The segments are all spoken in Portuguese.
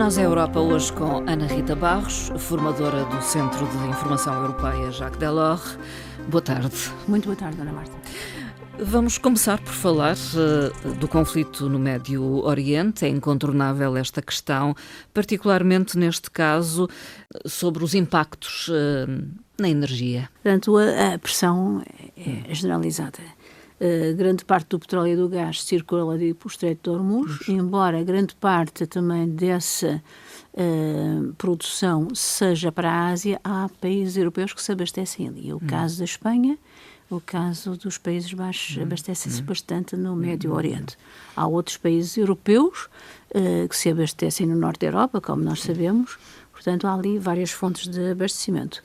Nós é Europa hoje com Ana Rita Barros, formadora do Centro de Informação Europeia Jacques Delors. Boa tarde. Muito boa tarde, Ana Marta. Vamos começar por falar do conflito no Médio Oriente. É incontornável esta questão, particularmente neste caso, sobre os impactos na energia. Portanto, a pressão é generalizada. Grande parte do petróleo e do gás circula ali para o Estreito de Hormuz, embora grande parte também dessa produção seja para a Ásia, há países europeus que se abastecem ali. O caso da Espanha, o caso dos Países Baixos, abastecem-se bastante no Médio Oriente. Há outros países europeus que se abastecem no Norte da Europa, como nós sabemos. Portanto, há ali várias fontes de abastecimento.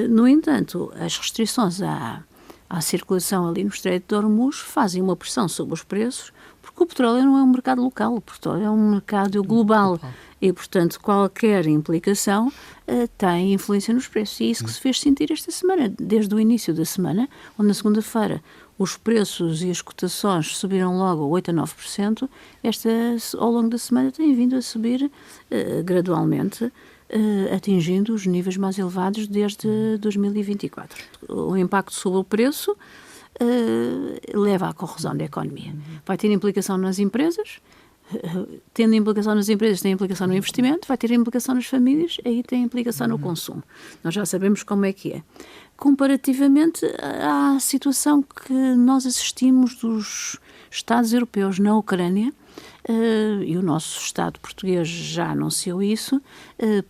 No entanto, as restrições à circulação ali no Estreito de Hormuz fazem uma pressão sobre os preços, porque o petróleo não é um mercado local, o petróleo é um mercado global. E, portanto, qualquer implicação tem influência nos preços. E é isso que se fez sentir esta semana, desde o início da semana, onde na segunda-feira os preços e as cotações subiram logo 8% a 9%, ao longo da semana têm vindo a subir gradualmente, atingindo os níveis mais elevados desde 2024. O impacto sobre o preço leva à corrosão da economia. Vai ter implicação nas empresas, tendo implicação nas empresas, tem implicação no investimento, vai ter implicação nas famílias, aí tem implicação no consumo. Nós já sabemos como é que é. Comparativamente à situação que nós assistimos dos Estados europeus na Ucrânia, e o nosso Estado português já anunciou isso,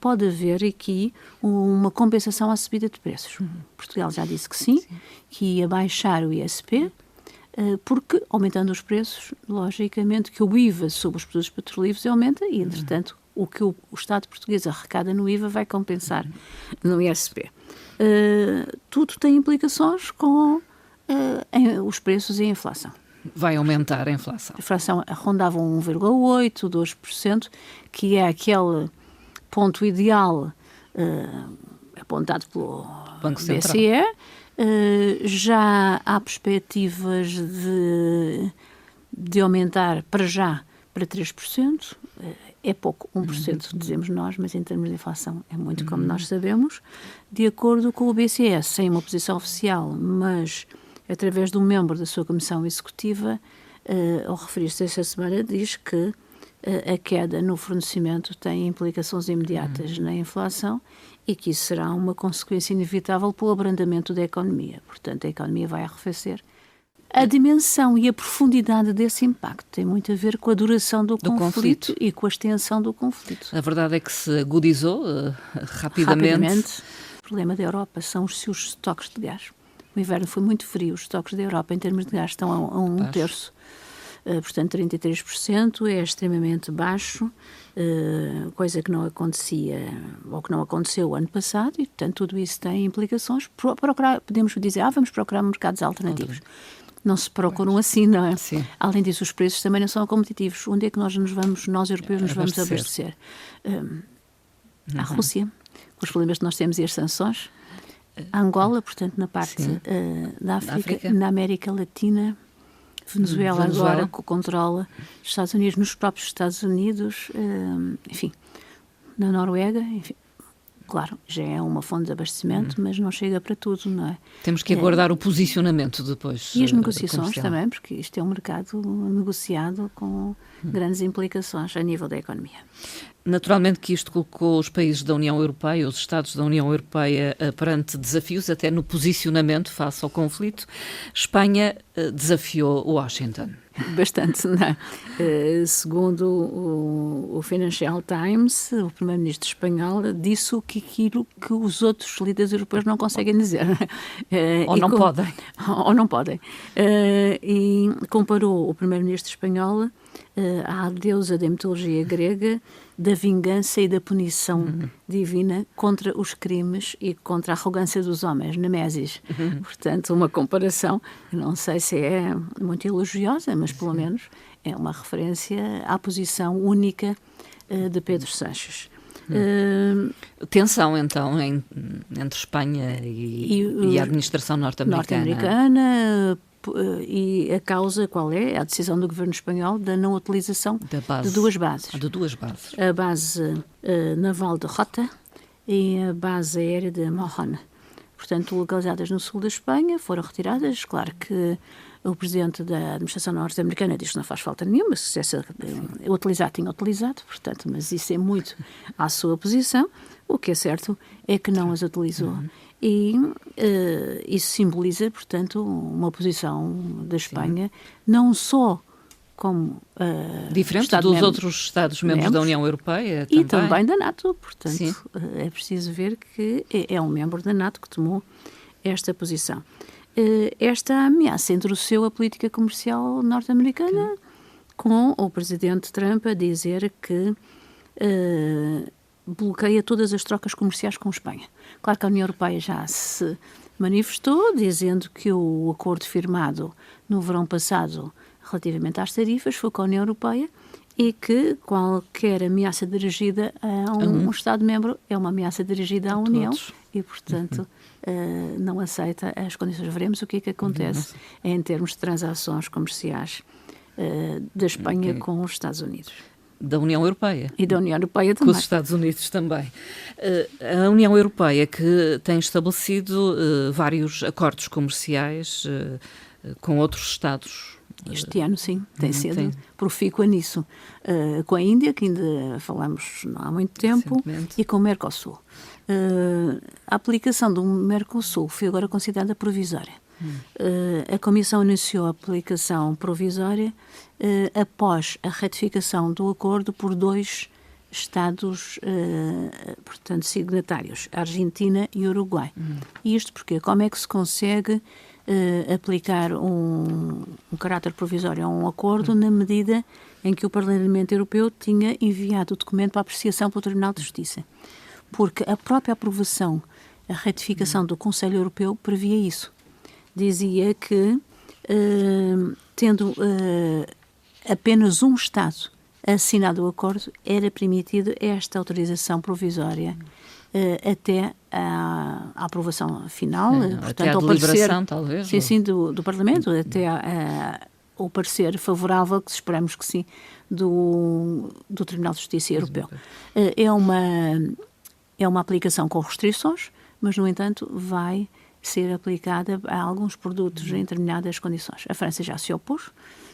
pode haver aqui uma compensação à subida de preços. Portugal já disse que sim, que ia baixar o ISP, porque, aumentando os preços, logicamente que o IVA sobre os produtos petrolíferos aumenta e, entretanto, o que o Estado português arrecada no IVA vai compensar no ISP. Tudo tem implicações com os preços e a inflação. Vai aumentar a inflação. A inflação rondava 1,8%, 2%, que é aquele ponto ideal apontado pelo Banco Central. BCE. Já há perspectivas de aumentar para já para 3%. É pouco, 1% dizemos nós, mas em termos de inflação é muito, como nós sabemos. De acordo com o BCE, sem uma posição oficial, mas através de um membro da sua comissão executiva, ao referir-se esta semana, diz que a queda no fornecimento tem implicações imediatas na inflação e que isso será uma consequência inevitável pelo abrandamento da economia. Portanto, a economia vai arrefecer. A dimensão e a profundidade desse impacto tem muito a ver com a duração do conflito e com a extensão do conflito. A verdade é que se agudizou rapidamente. O problema da Europa são os seus estoques de gás. O inverno foi muito frio, os estoques da Europa em termos de gás estão a um terço. Portanto, 33% é extremamente baixo, coisa que não acontecia, ou que não aconteceu o ano passado, e, portanto, tudo isso tem implicações. Podemos dizer, vamos procurar mercados alternativos. Não se procuram assim, não é? Sim. Além disso, os preços também não são competitivos. Onde é que nós europeus, nos vamos abastecer? A Rússia, com os problemas que nós temos e as sanções. A Angola, portanto, na parte da África, na América Latina, Venezuela agora, que controla os Estados Unidos, nos próprios Estados Unidos, enfim, na Noruega, enfim. Claro, já é uma fonte de abastecimento, mas não chega para tudo, não é? Temos que aguardar o posicionamento depois. E as negociações também, porque isto é um mercado negociado com grandes implicações a nível da economia. Naturalmente que isto colocou os países da União Europeia, os Estados da União Europeia, perante desafios, até no posicionamento face ao conflito. Espanha desafiou Washington. Bastante, não é? Segundo o Financial Times, o primeiro-ministro espanhol disse aquilo que os outros líderes europeus não conseguem dizer. Ou não podem. Ou não podem. E comparou o primeiro-ministro espanhol à deusa da mitologia grega, da vingança e da punição divina contra os crimes e contra a arrogância dos homens, Nemesis. Portanto, uma comparação, não sei se é muito elogiosa, mas pelo menos é uma referência à posição única de Pedro Sánchez. Tensão, então, entre Espanha e a administração norte-americana. E a causa qual é? A decisão do governo espanhol da não utilização de duas bases. De duas bases. A base naval de Rota e a base aérea de Mohon. Portanto, localizadas no sul da Espanha, foram retiradas. Claro que o presidente da administração norte-americana diz que não faz falta nenhuma, se tivesse utilizado, tinha utilizado, portanto, mas isso é muito à sua posição. O que é certo é que não as utilizou. E isso simboliza, portanto, uma posição da Espanha, não só como diferente dos outros Estados-membros da União Europeia e também da NATO. Portanto, é preciso ver que é um membro da NATO que tomou esta posição. Esta ameaça endureceu a política comercial norte-americana, com o presidente Trump a dizer que bloqueia todas as trocas comerciais com a Espanha. Claro que a União Europeia já se manifestou, dizendo que o acordo firmado no verão passado relativamente às tarifas foi com a União Europeia e que qualquer ameaça dirigida a um Estado-membro é uma ameaça dirigida à União e, portanto, não aceita as condições. Veremos o que é que acontece em termos de transações comerciais da Espanha com os Estados Unidos. Da União Europeia. E da União Europeia também. Com os Estados Unidos também. A União Europeia que tem estabelecido vários acordos comerciais com outros Estados. Este ano, sim, tem sido profícua nisso. Com a Índia, que ainda falamos não há muito tempo, e com o Mercosul. A aplicação do Mercosul foi agora considerada provisória. A Comissão anunciou a aplicação provisória após a ratificação do acordo por 2 Estados, portanto, signatários, Argentina e Uruguai. E isto porque como é que se consegue aplicar um caráter provisório a um acordo na medida em que o Parlamento Europeu tinha enviado o documento para apreciação pelo Tribunal de Justiça? Porque a própria aprovação, a ratificação do Conselho Europeu previa isso. Dizia que, tendo apenas um Estado assinado o acordo, era permitido esta autorização provisória até à aprovação final, portanto, até à deliberação, talvez. Sim, do Parlamento, até o parecer favorável, que esperamos que sim, do Tribunal de Justiça Europeu. É uma aplicação com restrições, mas, no entanto, vai ser aplicada a alguns produtos em determinadas condições. A França já se opôs,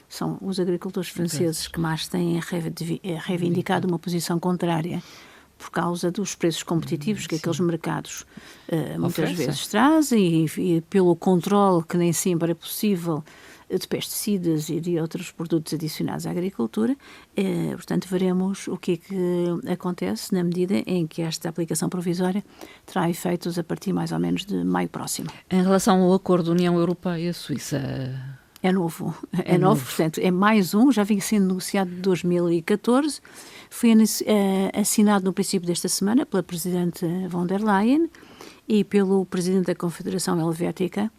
são os agricultores franceses que mais têm reivindicado uma posição contrária por causa dos preços competitivos que aqueles mercados muitas vezes trazem e pelo controle que nem sempre é possível de pesticidas e de outros produtos adicionados à agricultura. Portanto, veremos o que é que acontece na medida em que esta aplicação provisória terá efeitos a partir mais ou menos de maio próximo. Em relação ao acordo União Europeia-Suíça... É novo, portanto, é mais um, já vinha sendo negociado em 2014, foi assinado no princípio desta semana pela Presidente von der Leyen e pelo Presidente da Confederação Helvética,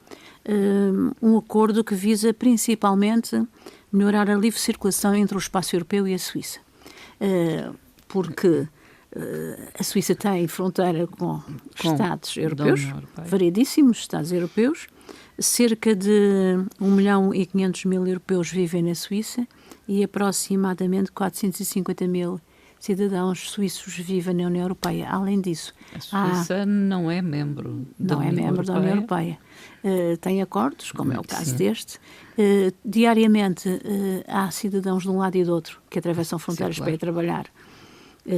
um acordo que visa principalmente melhorar a livre circulação entre o espaço europeu e a Suíça, porque a Suíça tem fronteira com Estados europeus, variedíssimos Estados europeus. Cerca de 1.500.000 europeus vivem na Suíça e aproximadamente 450.000 cidadãos suíços vivem na União Europeia. Além disso... A Suíça não é membro da União Europeia. Tem acordos, como é o caso deste. Diariamente há cidadãos de um lado e do outro que atravessam fronteiras para ir trabalhar,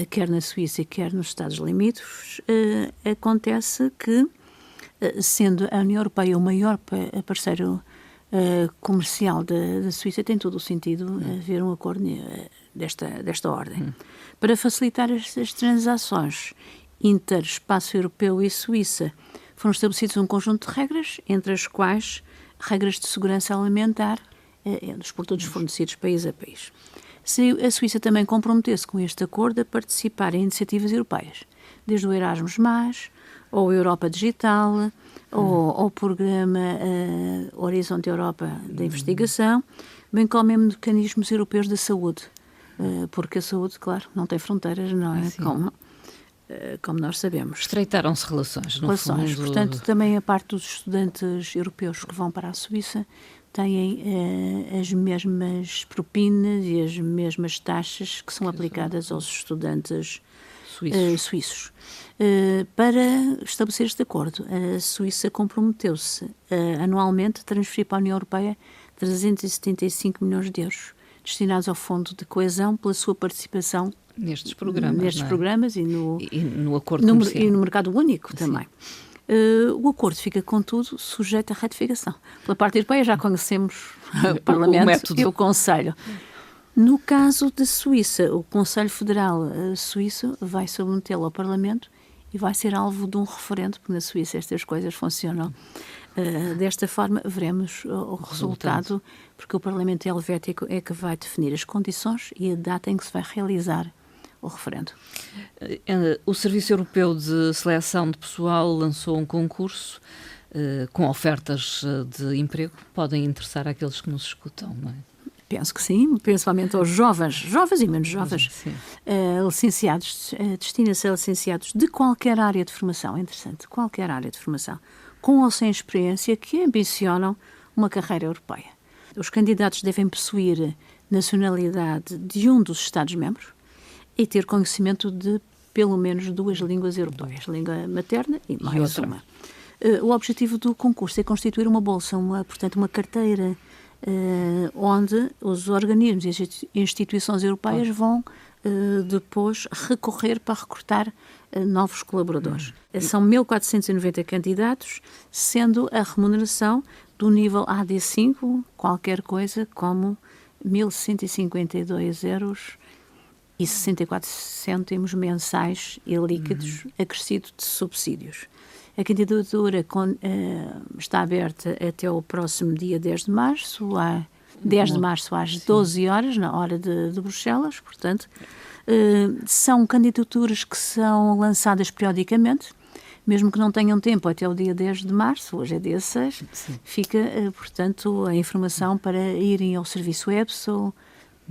quer na Suíça, quer nos Estados limítrofes. Acontece que, sendo a União Europeia o maior parceiro comercial da Suíça, tem todo o sentido haver um acordo desta ordem. Para facilitar estas transações inter-espaço europeu e Suíça, foram estabelecidos um conjunto de regras, entre as quais regras de segurança alimentar dos produtos fornecidos país a país. Se a Suíça também comprometesse com este acordo a participar em iniciativas europeias, desde o Erasmus+, ou a Europa Digital, ou o programa Horizonte Europa da Investigação, bem como em mecanismos europeus da saúde, porque a saúde, claro, não tem fronteiras, não é? Como nós sabemos. Estreitaram-se relações, no fundo. Portanto, também a parte dos estudantes europeus que vão para a Suíça têm as mesmas propinas e as mesmas taxas que são aplicadas aos estudantes suíços. Para estabelecer este acordo, a Suíça comprometeu-se anualmente a transferir para a União Europeia 375 milhões de euros, destinados ao Fundo de Coesão pela sua participação nestes programas e no acordo comercial. E no mercado único também. O acordo fica, contudo, sujeito à ratificação. Pela parte europeia já conhecemos o Parlamento e o Conselho. No caso da Suíça, o Conselho Federal Suíço vai submetê-lo ao Parlamento e vai ser alvo de um referendo, porque na Suíça estas coisas funcionam desta forma. Veremos o resultado, porque o Parlamento Helvético é que vai definir as condições e a data em que se vai realizar o referendo. O Serviço Europeu de Seleção de Pessoal lançou um concurso com ofertas de emprego. Podem interessar àqueles que nos escutam, não é? Penso que sim, principalmente aos jovens e menos jovens, licenciados, destina-se a licenciados de qualquer área de formação, é interessante, qualquer área de formação, com ou sem experiência, que ambicionam uma carreira europeia. Os candidatos devem possuir nacionalidade de um dos Estados-membros e ter conhecimento de pelo menos 2 línguas europeias, língua materna e mais uma. O objetivo do concurso é constituir uma bolsa, portanto uma carteira, onde os organismos e instituições europeias vão depois recorrer para recrutar novos colaboradores. São 1.490 candidatos, sendo a remuneração do nível AD5 qualquer coisa como 1.152 euros e 64 cêntimos mensais e líquidos, acrescido de subsídios. A candidatura está aberta até o próximo dia 10 de março, 10 de março às 12 horas, na hora de Bruxelas, portanto. São candidaturas que são lançadas periodicamente, mesmo que não tenham tempo até o dia 10 de março, hoje é dia 6, fica, portanto, a informação para irem ao serviço EPSO,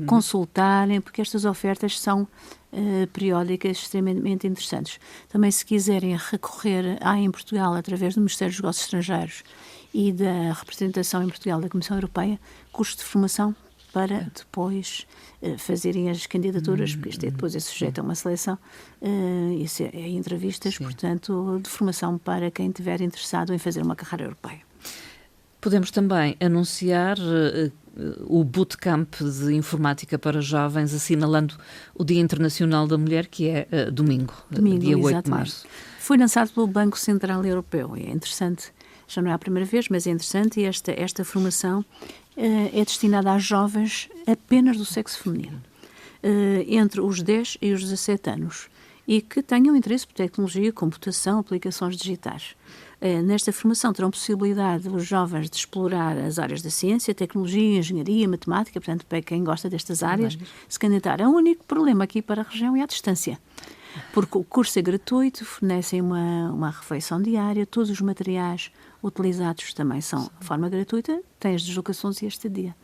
consultarem, porque estas ofertas são periódicas, extremamente interessantes. Também, se quiserem recorrer em Portugal através do Ministério dos Negócios Estrangeiros e da representação em Portugal da Comissão Europeia, custo de formação para depois fazerem as candidaturas, porque isto depois é sujeito a uma seleção e entrevistas, portanto, de formação para quem estiver interessado em fazer uma carreira europeia. Podemos também anunciar o Bootcamp de Informática para Jovens, assinalando o Dia Internacional da Mulher, que é domingo, dia 8 de março. Foi lançado pelo Banco Central Europeu. É interessante, já não é a primeira vez, mas é interessante, e esta formação é destinada a jovens apenas do sexo feminino, entre os 10 e os 17 anos, e que tenham interesse por tecnologia, computação, aplicações digitais. Nesta formação terão possibilidade os jovens de explorar as áreas da ciência, tecnologia, engenharia, matemática, portanto, para quem gosta destas áreas, se candidatar. O único problema aqui para a região é a distância, porque o curso é gratuito, fornecem uma refeição diária, todos os materiais utilizados também são de forma gratuita, têm as deslocações e a estadia.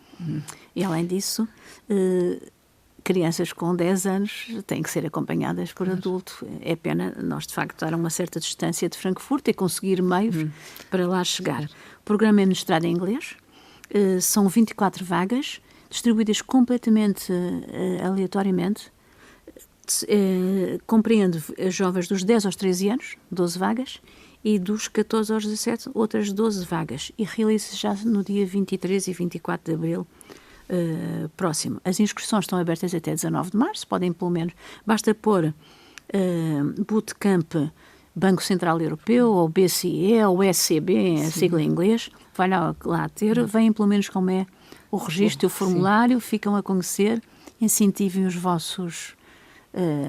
E, além disso, crianças com 10 anos têm que ser acompanhadas por adulto. É pena nós, de facto, estar a uma certa distância de Frankfurt e conseguir meios para lá chegar. O programa é ministrado em inglês, são 24 vagas, distribuídas completamente aleatoriamente, compreende jovens dos 10 aos 13 anos, 12 vagas, e dos 14 aos 17, outras 12 vagas, e realiza-se já no dia 23 e 24 de abril próximo. As inscrições estão abertas até 19 de março, podem pelo menos, basta pôr Bootcamp Banco Central Europeu, ou BCE, ou SCB, a sigla em inglês, vai lá ter, veem pelo menos como é o registro, o formulário, ficam a conhecer, incentivem os vossos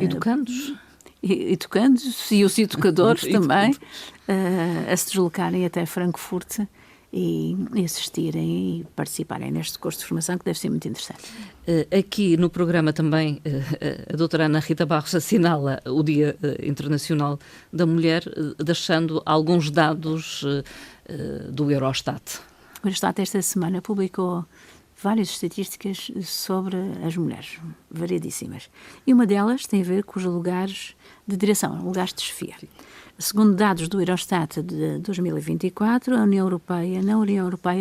educandos e os educadores também a se deslocarem até Frankfurt e assistirem e participarem neste curso de formação, que deve ser muito interessante. Aqui no programa também a doutora Ana Rita Barros assinala o Dia Internacional da Mulher, deixando alguns dados do Eurostat. O Eurostat esta semana publicou várias estatísticas sobre as mulheres, variedíssimas. E uma delas tem a ver com os lugares de direção, lugares de chefia. Segundo dados do Eurostat de 2024, na União Europeia,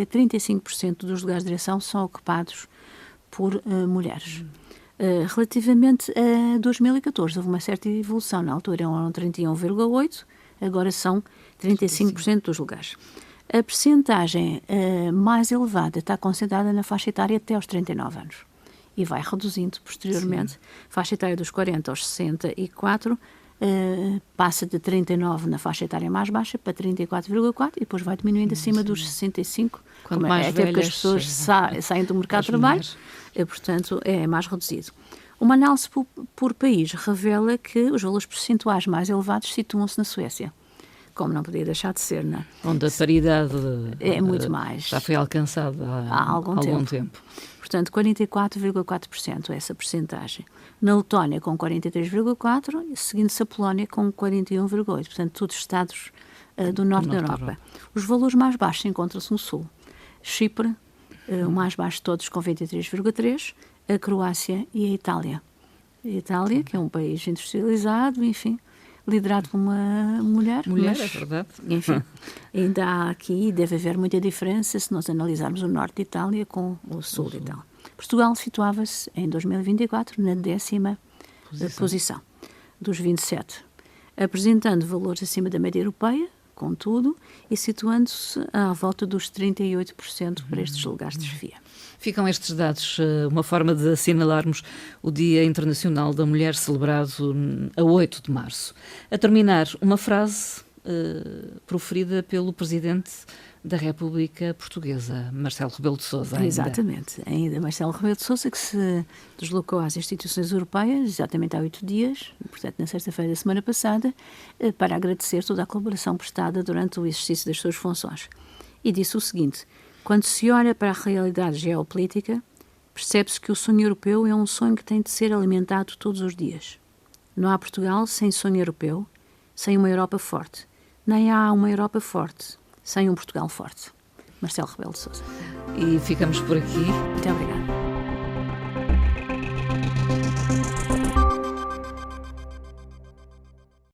35% dos lugares de direção são ocupados por mulheres. Relativamente a 2014, houve uma certa evolução. Na altura eram 31,8%, agora são 35% dos lugares. A percentagem mais elevada está concentrada na faixa etária até aos 39 anos e vai reduzindo posteriormente. Sim. Faixa etária dos 40 aos 64 passa de 39 na faixa etária mais baixa para 34,4 e depois vai diminuindo acima dos 65, até porque as pessoas saem do mercado de trabalho, portanto é mais reduzido. Uma análise por país revela que os valores percentuais mais elevados situam-se na Suécia, como não podia deixar de ser, não é? Onde a paridade é muito mais. Já foi alcançada há algum tempo. Portanto, 44,4% é essa percentagem. Na Letónia, com 43,4%, seguindo-se a Polónia, com 41,8%. Portanto, todos estados do norte da Europa. Os valores mais baixos encontram-se no sul. Chipre, o mais baixo de todos, com 23,3%, a Croácia e a Itália. A Itália, que é um país industrializado, enfim, liderado por uma mulher. Mas, é verdade. Enfim, ainda há aqui, deve haver muita diferença se nós analisarmos o norte de Itália com o sul de Itália. Portugal situava-se em 2024 na 10ª posição dos 27, apresentando valores acima da média europeia, contudo, e situando-se à volta dos 38% para estes lugares de chefia. Ficam estes dados uma forma de assinalarmos o Dia Internacional da Mulher, celebrado a 8 de março. A terminar, uma frase proferida pelo Presidente da República Portuguesa, Marcelo Rebelo de Sousa. Ainda. Exatamente, ainda Marcelo Rebelo de Sousa, que se deslocou às instituições europeias, exatamente há 8 dias, portanto na sexta-feira da semana passada, para agradecer toda a colaboração prestada durante o exercício das suas funções. E disse o seguinte: quando se olha para a realidade geopolítica, percebe-se que o sonho europeu é um sonho que tem de ser alimentado todos os dias. Não há Portugal sem sonho europeu, sem uma Europa forte. Nem há uma Europa forte sem um Portugal forte. Marcelo Rebelo de Sousa. E ficamos por aqui. Muito obrigada.